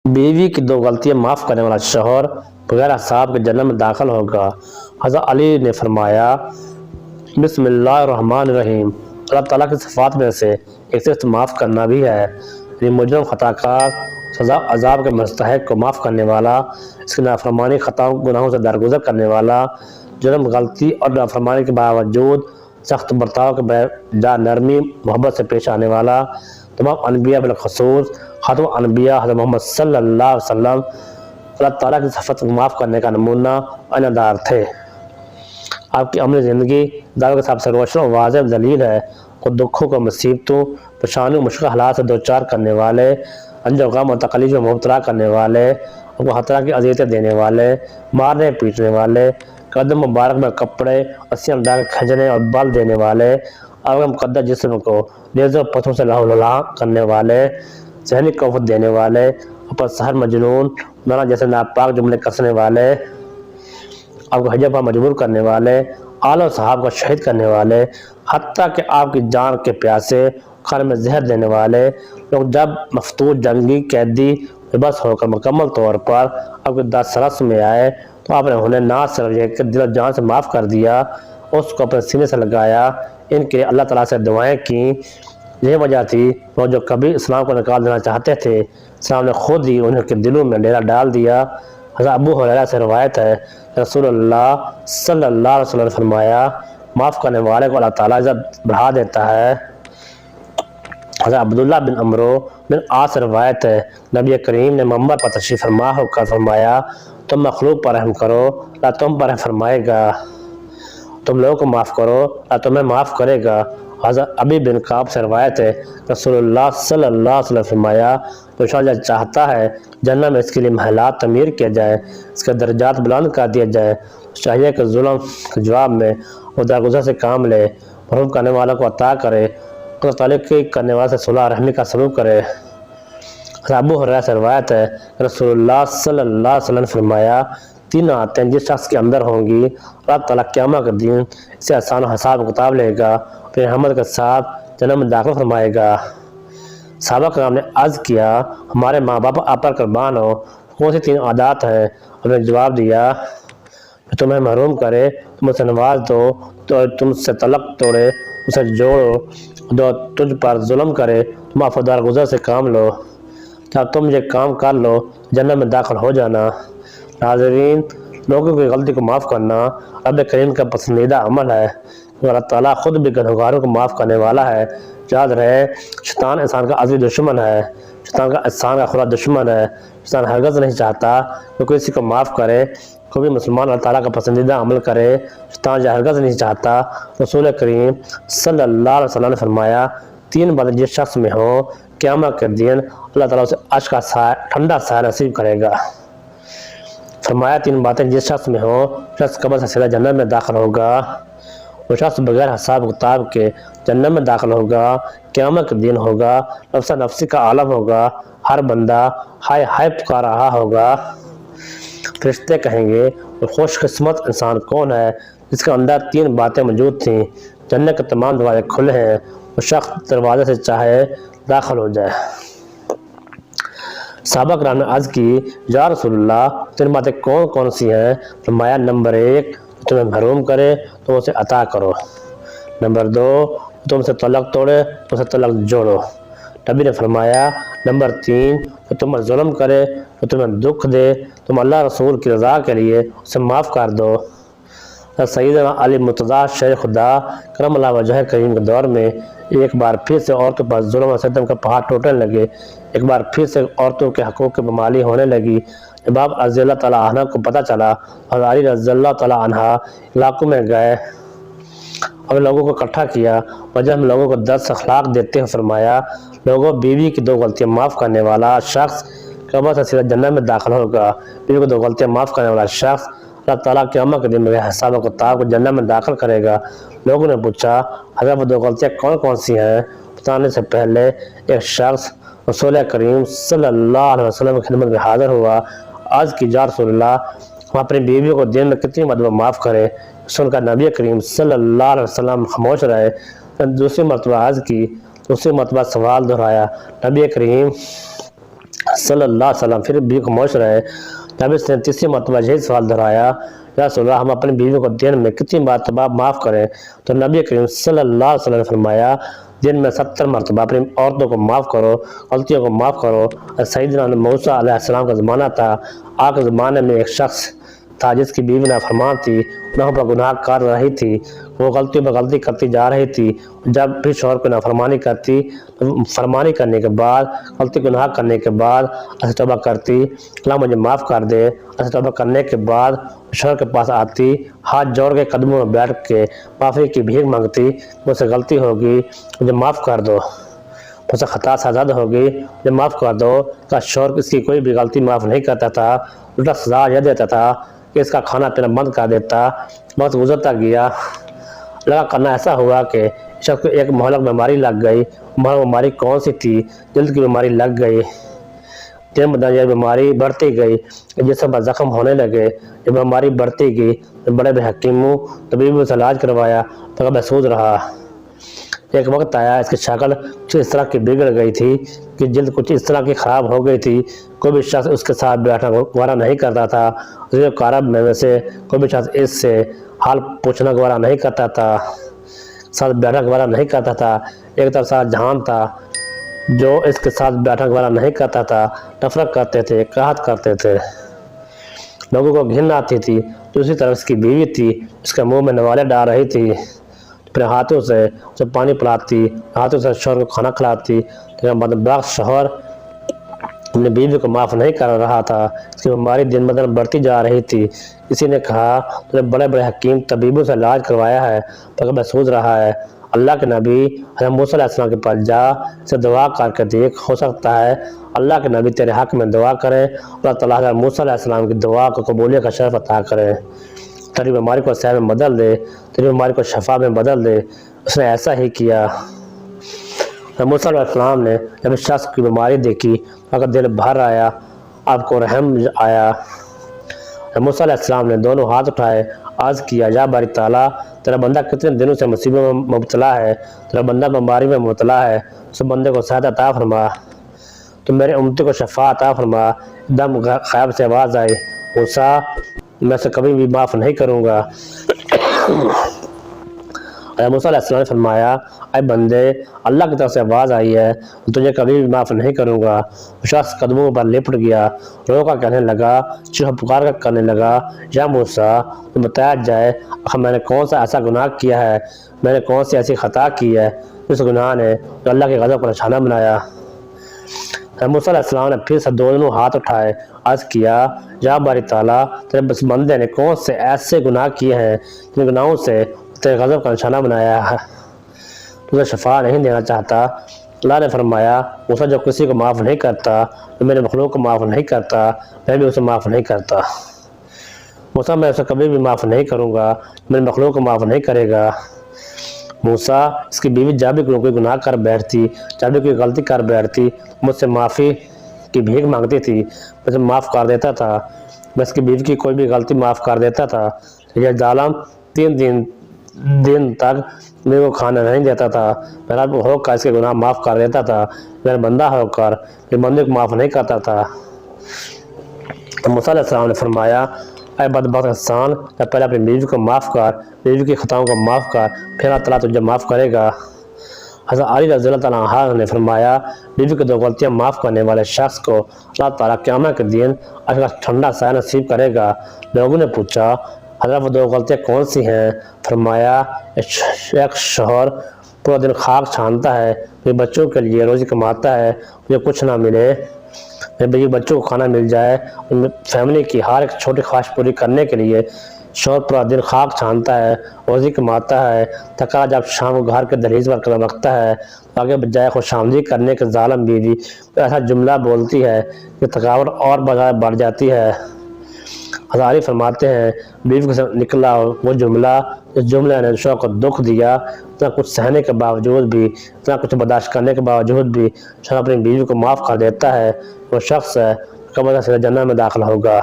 बीवी की दो गलतियां माफ़ करने वाला शौहर बगैर हिसाब के जन्नत में दाखिल होगा। हज़रत अली ने फरमाया, बिस्मिल्लाहिर्रहमानिर्रहीम, अल्लाह ताला की सिफ़ात में से एक से माफ़ करना भी है। ये मुजरम खताकार सज़ा अजाब के मुस्तहिक़ को माफ़ करने वाला, इसकी नाफरमानी खताओं गुनाहों से दरगुजर करने वाला, जुर्म गलती और नाफरमानी के बावजूद सख्त बर्ताव के बजाय नरमी मोहब्बत से पेश आने वाला, तमाम अनबिया बिलखसूस खातम अनबिया हज़रत मोहम्मद सल्लल्लाहु अलैहि वसल्लम अल्लाह ताला की सिफ़त को माफ़ करने का नमूना अनादार थे। आपकी अमली ज़िंदगी दावे के सबसे रोशन और वाज़ेह दलील है। खुद दुखों को मुसीबतों परेशानियों मुश्किल हालात से दो चार करने वाले, अंजो गम और तकलीफ में मुब्तला करने वाले, आपको हर तरह की अज़ियतें देने वाले, मारने पीटने वाले, कदम मुबारक में कपड़े रस्सियाँ डाल खींचने और बल देने वाले, आपके मुक़द्दस जिस्म को रेज़ों पत्थरों से लहू करने वाले, ज़हनी कौफ़त देने वाले, ऊपर सहर मजनून नाना जैसे नापाक जुमले कसने वाले, आपको हिजब पर मजबूर करने वाले, आला साहब को शहीद करने वाले, हत्ता कि आपकी जान के प्यासे खाने में जहर देने वाले लोग जब मफतूज जंगी कैदी बेबस होकर मुकम्मल तौर पर आपके दस्तरस में आए तो आपने उन्हें ना सिर्फ दिल और जान से माफ़ कर दिया, उसको अपने सीने से लगाया। इनके अल्लाह ताला से दुआएं की। यही वजह थी वो जो कभी इस्लाम को निकाल देना चाहते थे, इस्लाम ने खुद ही उनके दिलों में डेरा डाल दिया। हज़रत अबू हुरैरा से रवायत है, रसूलुल्लाह सल्लल्लाहु अलैहि वसल्लम ने फरमाया, माफ़ करने वाले को अल्लाह ताला इज़्ज़त बढ़ा देता है। हज़रत अब्दुल्ला बिन अमरो बिन आस रवायत है, नबी करीम ने मंबर पर तशरीफ़ फरमा होकर फरमाया, तुम मखलूक पर रहम करो, अल्लाह तुम पर फरमाएगा, तुम लोगों को माफ़ करो, अल्लाह तुम्हें माफ़ करेगा। हज़रत अबी बिन काब से रवायत है, रसूलुल्लाह सल्लल्लाहु अलैहि वसल्लम फरमाया, तो शायद चाहता है जन्नत में इसके लिए महलात तमीर किया जाए, इसका दर्जात बुलंद कर दिया जाए, चाहिए कि जुल्म के जवाब में वो दरगुजर से काम ले, महरूम करने वालों को अता करे, तलक़ी करने वाले से सुलह रहमी का सलूक करे। अबू हुरैरा से रवायत है, रसूलुल्लाह सल्लल्लाहु अलैहि वसल्लम ने फरमाया, तीन आते हैं जिस शख्स के अंदर होंगी, अल्लाह ताला क़यामत के दिन इसे आसान हिसाब किताब लेगा, फिर रहमत के साथ जन्नत में दाखिल फरमाएगा। सहाबा कराम ने अर्ज़ किया, हमारे माँ बाप आप पर कुर्बान हो, कौन सी तीन आदत हैं? उन्होंने जवाब दिया, तुम्हें महरूम करे तुम उसे नवाज दो, तो तुमसे तलक तोड़े उसे जोड़ो, जो तुझ पर जुल्म करे तुम आफदार गुजर से काम लो, जब तुम ये काम कर लो जन्नत में दाखिल हो जाना। नाज़रीन, लोगों की गलती को माफ़ करना रब करीम का पसंदीदा अमल है। अल्लाह ताला खुद भी गुनहगारों को माफ़ करने वाला है। याद रहे, शैतान इंसान का अज़ली दुश्मन है, शैतान का इंसान का खुदा दुश्मन है। शैतान हरगिज़ नहीं चाहता कि कोई किसी को माफ़ करे, कोई भी मुसलमान अल्लाह ताला का पसंदीदा अमल करे। शैतान यह हरगिज़ नहीं चाहता। रसूल करीम सल्लल्लाहु अलैहि वसल्लम ने फरमाया, तीन बातें जिस शख्स में हो, क़यामत के दिन अल्लाह ताला उसे अर्श का ठंडा साया नसीब करेगा। फरमाया, तीन बातें जिस शख्स में हो, शख्स कब्र से सीधा जन्नत में दाखिल होगा, वो शख्स बगैर हिसाब किताब के जन्नत में दाखिल होगा, क़यामत के दिन होगा, नफ्सा नफ्सी का आलम होगा, हर बंदा हाय हाय पुकार रहा होगा। फरिश्ते कहेंगे, वो खुशकिस्मत इंसान कौन है जिसके अंदर तीन बातें मौजूद थीं, जन्नत के तमाम दरवाजे खुले हैं, वो शख्स दरवाजे से चाहे दाखिल हो जाए। सहाबा कराम ने अर्ज़ की, या रसूलल्लाह, तीन बातें कौन कौन सी हैं? फरमाया, नंबर एक, तुम्हें महरूम करे तो उसे अता करो, नंबर दो, तुमसे तलक तोड़े तो उसे तलक जोड़ो। नबी ने फरमाया, नंबर तीन, तो तुम पर जुल्म करे तो तुम्हें दुख दे, तुम अल्लाह रसूल की रज़ा के लिए उसे माफ़ कर दो। सैयदना अली मुर्तज़ा शेख खुदा करमल्लाहु वजह करीम के दौर में एक बार फिर से औरतों पर जुल्म और सितम का पहाड़ टूटने लगे। एक बार फिर से औरतों के हकूक़ की पामाली होने लगी। जब आप रज़ियल्लाहु तआला अन्हा को पता चला और अली रज़ियल्लाहु तआला अन्हा इलाकों में गए और लोगों को इकट्ठा किया और जब हम लोगों को दर्स अखलाक देते हैं, फरमाया, लोगों, बीवी की दो गलतियाँ माफ़ करने वाला शख्स कब्र से सीधा जन्नत में दाखिल होगा। बीवी को दो गलतियाँ माफ़ करने वाला शख्स अल्लाह ताला क़यामत के दिन में हिसाब किताब को जन्नत में दाखिल करेगा। लोगों ने पूछा, हज़रत वो दो गलतियाँ कौन कौन सी हैं? बताने से पहले एक शख्स रसूल करीम सल्लल्लाहु अलैहि वसल्लम की खिदमत में हाज़िर हुआ। आज की या रसूलल्लाह, हम अपनी बीवी को दिन में कितनी मरतबा माफ़ करें? सुनकर नबी करीम सल्लल्लाहु अलैहि वसल्लम खामोश रहे। दूसरी मरतबा आज की, दूसरी मरतबा सवाल दोहराया। नबी करीम सल्लल्लाहु अलैहि वसल्लम फिर बीवी को खामोश रहे। जब इसने तीसरी मरतबा यही सवाल दोहराया, या रसूलल्लाह हम अपनी बीवी को दिन में कितनी मरतबा माफ़ करें? तो नबी करीम सल्लल्लाहु अलैहि वसल्लम ने फरमाया, दिन में 70 मरतबा अपनी औरतों को माफ़ करो, गलतियों को माफ़ करो। सईदना मूसा अलैहिस्सलाम का ज़माना था। आखिर ज़माने में एक शख्स था जिसकी बीवी नाफरमान थी, गुनाहों पर गुनाह कर रही थी, वो गलती पर गलती करती जा रही थी। जब भी शौहर को नाफरमानी करती तो फरमानी करने के बाद, गलती गुनाह करने के बाद ऐसे तौबा करती, अल्लाह मुझे माफ़ कर दे। ऐसे तौबा करने के बाद शौहर के पास आती, हाथ जोड़ के कदमों में बैठ के माफ़ी की भीख मांगती, मुझसे गलती होगी, मुझे माफ़ कर दो, मुझसे ख़ता आज़ाद होगी, मुझे माफ़ कर दो। का शौहर इसकी कोई भी गलती माफ़ नहीं करता था, उल्टा सजा यह देता था कि इसका खाना पीना बंद कर देता। वक्त गुजरता गया, लगा करना ऐसा हुआ कि शख्स को एक महलक बीमारी लग गई। महलक बीमारी कौन सी थी? जल्द की बीमारी लग गई। दिन ब दिन यह बीमारी बढ़ती गई, जिसम पर जख्म होने लगे। जब बीमारी बढ़ती गई तो बड़े बड़े हकीमों तबीबों से इलाज करवाया तो महसूस रहा। एक वक्त आया, इसकी शक्ल कुछ इस तरह की बिगड़ गई थी कि जल्द कुछ इस तरह की ख़राब हो गई थी, कोई भी शख्स उसके साथ बैठना गवारा नहीं करता था। उसके कारब में से कोई भी शख्स इससे हाल पूछना गवारा नहीं करता था, साथ बैठना गवारा नहीं करता था। एक तरफ साथ जहान था जो इसके साथ बैठना गवारा नहीं करता था, नफरत करते थे, कहत करते थे, लोगों को घिन आती थी। दूसरी तरफ इसकी बीवी थी, उसके मुंह में नवाले डाल रही थी, अपने हाथों से उसे पानी पिलाती, हाथों से शौहर को खाना खिलाती। लेकिन बदबख्त शौहर अपनी बीवी को माफ़ नहीं कर रहा था। इसकी बीमारी दिन ब दिन बढ़ती जा रही थी। किसी ने कहा, तुमने बड़े बड़े हकीम तबीबों से इलाज करवाया है पर महसूस रहा है। अल्लाह के नबी हज़रत मूसा अलैहिस्सलाम के पास जा, से दुआ करके देख, हो सकता है अल्लाह के नबी तेरे हक़ में दुआ करें और अल्लाह ताला हज़रत मूसा अलैहिस्सलाम की दुआ को कबूलियत का शरफ़ अता करें, तेरी बीमारी को सेहत में बदल दे, तेरी बीमारी को शफा में बदल दे। उसने ऐसा ही किया। मूसा अलैहिस्सलाम ने जब इस शख्स की बीमारी देखी, अगर दिल भर आया, आपको रहम आया। मूसा अलैहिस्सलाम ने दोनों हाथ उठाए, अर्ज़ किया, या बारी ताला, तेरा बंदा कितने दिनों से मुसीबत में मुब्तला है, तेरा बंदा बीमारी में मुब्तला है, उस बंदे को सेहत अता फरमा, तो मेरे उम्मती को शफा अता फरमा। एकदम ख़ैब से आवाज़ आई, मूसा मैं से कभी भी माफ़ नहीं करूँगा। मूसा अलैहिस्सलाम ने फरमाया, अय बंदे, अल्लाह की तरफ से आवाज़ आई है, तुझे कभी भी माफ़ नहीं करूँगा। शख्स कदमों पर लिपट गया, रोका कहने लगा, चीख पुकार कर करने लगा, या मूसा तो बताया जाए मैंने कौन सा ऐसा गुनाह किया है, मैंने कौन सी ऐसी ख़ता की है उस गुनाह ने तो अल्लाह के ग़ज़ब को निशाना बनाया। मूसा अलैहिस्सलाम ने फिर से दोनों हाथ उठाए, अर्ज़ किया, या बारी ताला, तेरे बस बंदे ने कौन से ऐसे गुनाह किए हैं जिन गुनाहों से तेरे ग़ज़ब का निशाना बनाया है, तुझे शफा नहीं देना चाहता। अल्लाह ने फरमाया, मूसा जो किसी को माफ़ नहीं करता, जो मेरे मखलूक को माफ़ नहीं करता, मैं भी उसे माफ़ नहीं करता। मूसा मैं उसे कभी भी माफ़ नहीं करूँगा, मेरे मखलूक को माफ़ नहीं करेगा। मूसा इसकी बीवी जब भी कोई गुनाह कर बैठती, जब भी कोई गलती कर बैठती, मुझसे माफ़ी की भीख मांगती थी, मैं उसे माफ़ कर देता था। मैं इसकी बीवी की कोई भी गलती माफ़ कर देता था। यह जालिम 3 दिन तक मेरे को खाना नहीं देता था, मेरा होकर इसके गुनाह माफ़ कर देता था, मेरा बंदा होकर मेरे बंदे को माफ़ नहीं करता था। तो मूसा अलैहिस्सलाम ने फरमाया, अय बदबख्त इंसान, जब पहले अपनी बीवी को माफ़ कर, बीवी की खताओं को माफ़ कर, फिर अल्लाह ताला तुझे माफ़ करेगा। हज़रत अली रज़ियल्लाहु तआला अन्हु ने फरमाया, बीवी की 2 गलतियाँ माफ़ करने वाले शख्स को अल्लाह ताला क़यामत के दिन अल्लाह का ठंडा साया नसीब करेगा। लोगों ने पूछा, हज़रत वो 2 गलतियाँ कौन सी हैं? फरमाया, एक शौहर पूरा दिन खाक छानता है, फिर बच्चों के लिए रोज़ी कमाता है, मुझे कुछ ना मिले, मेरे बच्चों को खाना मिल जाए, उनमें फैमिली की हर एक छोटी ख्वाहिश पूरी करने के लिए शौहर पूरा दिन खाक छानता है, रोज़ी कमाता है, थका जब शाम को घर के दहलीज पर कदम रखता है, आगे बजाय खुशामदी करने के ज़ालिम बीवी ऐसा जुमला बोलती है कि थकावट और बढ़ जाती है। हज़ारी फरमाते हैं, बीवी से निकला वो जुमला, इस जुमले ने शौहर को दुख दिया। इतना कुछ सहने के बावजूद भी, इतना कुछ बर्दाश्त करने के बावजूद भी शौहर अपनी बीवी को माफ़ कर देता है, वो शख्स है कब्र से जन्नत में दाखिल होगा।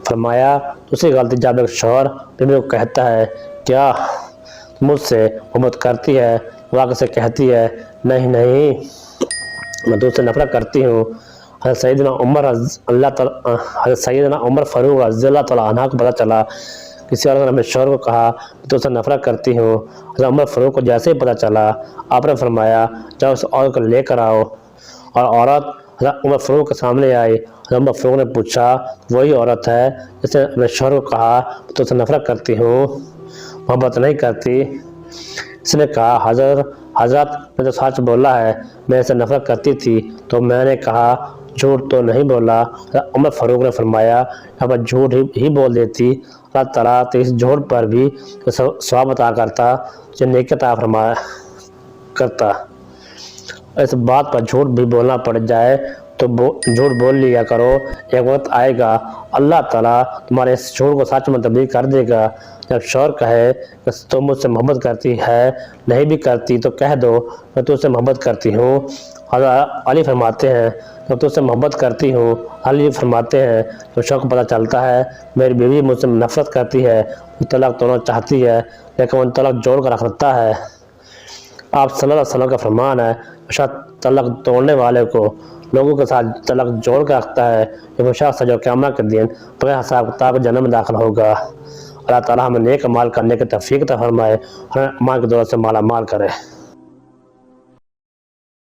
फरमाया, दूसरी गलती जब एक शौहर बीवी को कहता है, क्या मुझसे मोहब्बत करती है, वाक़ई से कहती है, नहीं नहीं मैं तुझसे नफरत करती हूँ। हज़रत सैयदना उमर फ़ारूक रज़ियल्लाहु तआला अन्हु को पता चला किसी औरत ने अपने शौहर को कहा तो उससे नफरत करती हूँ। हज़रत उमर फ़ारूक को जैसे ही पता चला आपने फरमाया जाओ उस औरत को लेकर आओ, और औरत हज़रत उमर फ़ारूक के सामने आई। हज़रत उमर फ़ारूक ने पूछा वही औरत है जिसने अपने शौहर को कहा तो उससे नफरत करती हूँ, मोहब्बत नहीं करती। इसने कहा हज़रत मैं तो सच बोला है, मैं इससे नफरत करती थी तो मैंने कहा झूठ तो नहीं बोला। उमर फ़ारूक ने फरमाया अब झूठ ही बोल देती, अल्लाह ताला तो इस झूठ पर भी सवाब अता करता, जो नेकी अता फरमा करता। इस बात पर झूठ भी बोलना पड़ जाए तो झूठ बोल लिया करो, एक वक्त आएगा अल्लाह ताला तुम्हारे इस झूठ को सच में तब्दील कर देगा। जब शौहर कहे कि तुम मुझसे मोहब्बत करती है, नहीं भी करती तो कह दो मैं तुझसे मोहब्बत करती हूँ। हज़रत अली फरमाते हैं जब तुझसे मोहब्बत करती हूँ, अली फरमाते हैं तो शौहर को पता चलता है मेरी बीवी मुझसे नफरत करती है, वो तलाक तोड़ना चाहती है लेकिन वो तलाक जोड़ कर रख देता है। आप सल्लल्लाहु अलैहि वसल्लम का फरमान है शायद तलाक तोड़ने वाले को लोगों के साथ तलाक जोड़ कर रखता है, ये शख्स जो क़यामत के दिन बगैर हिसाब किताब जन्नत में दाखिल होगा। अल्लाह ताला हमें नेक अमाल करने की तौफीक अता फरमाए और अमाल की दौलत से माला माल करे।